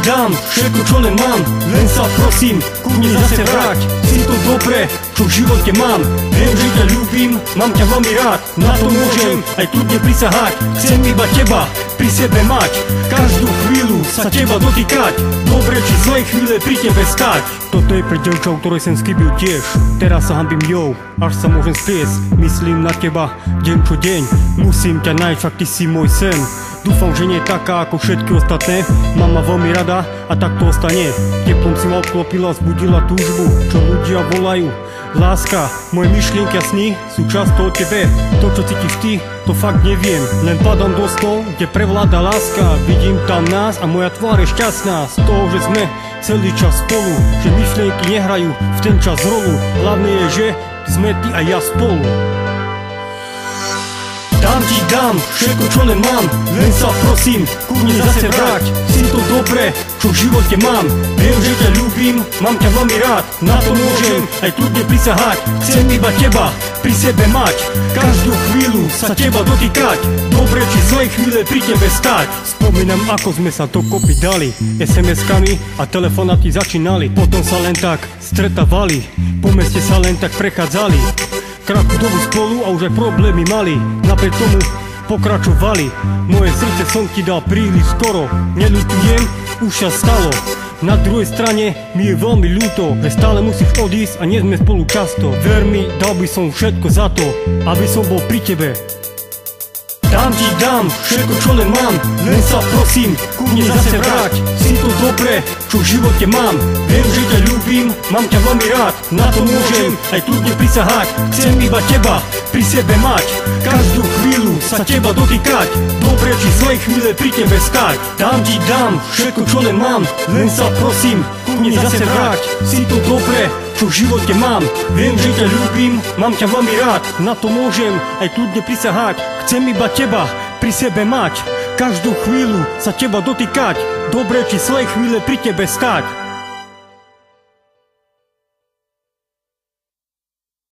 dám všetko, čo len mám, len sa prosím, ku mne zase vráť. Si to dobré, čo v živote mám, viem, že ťa ľúbim, mám ťa veľmi rád. Na to môžem aj kľudne prisahať, chcem iba teba pri sebe mať, každú chvíľu sa teba dotýkať, dobre či zlé chvíle pri tebe stáť. Toto je pre dievča, ktorej som skybil tiež, teraz sa hanbím jou, až sa môžem striesť. Myslím na teba deň čo deň, musím ťa nájsť, však ty si môj sen. Dúfam, že nie je taká ako všetky ostatné, mám ma veľmi rada a tak to ostane. Teplom si ma obklopila, vzbudila túžbu, čo ľudia volajú láska. Moje myšlienky a sny sú často o tebe, to čo cítiš ty, to fakt neviem. Len padám do snov, kde prevláda láska, vidím tam nás a moja tvár je šťastná z toho, že sme celý čas spolu, že myšlienky nehrajú v ten čas rolu, hlavné je, že sme ty a ja spolu. Dám všetko, čo len mám, len sa prosím, ku mne zase vráť. Si to dobré, čo v živote mám, viem, že ťa ľúbim, mám ťa veľmi rád. Na to môžem aj kľudne prisahať, chcem iba teba pri sebe mať, každú chvíľu sa teba dotýkať, dobre či zlé chvíle pri tebe stáť. Spomínam, ako sme sa dokopy dali, SMS-kami a telefonáty začínali, potom sa len tak stretávali, po meste sa len tak prechádzali. Krátku dobu spolu a už aj problémy mali, napriek tomu pokračovali. Moje srdce som ti dal príliš skoro, neľutujem, už sa stalo. Na druhej strane mi je veľmi ľúto, že stále musíš odísť a nie sme spolu často. Ver mi, dal by som všetko za to, aby som bol pri tebe. Dám všetko, čo len mám, len sa prosím, ku mne zase vráť. Si to dobré, čo v živote mám, viem, že ťa ľúbim, mám ťa veľmi rád. Na to môžem aj kľudne prisahať, chcem iba teba pri sebe mať, každú chvíľu sa teba dotýkať, dobre či zlé chvíle pri tebe stáť. Dám všetko, čo len mám, len sa prosím, ku mne zase vráť. Si to dobré, čo v živote mám, viem, že ťa ľúbim, mám ťa veľmi rád. Na to môžem aj kľudne prisahať, chcem iba teba pri sebe mať, každú chvíľu sa teba dotýkať, dobre či zlé chvíle pri tebe stáť.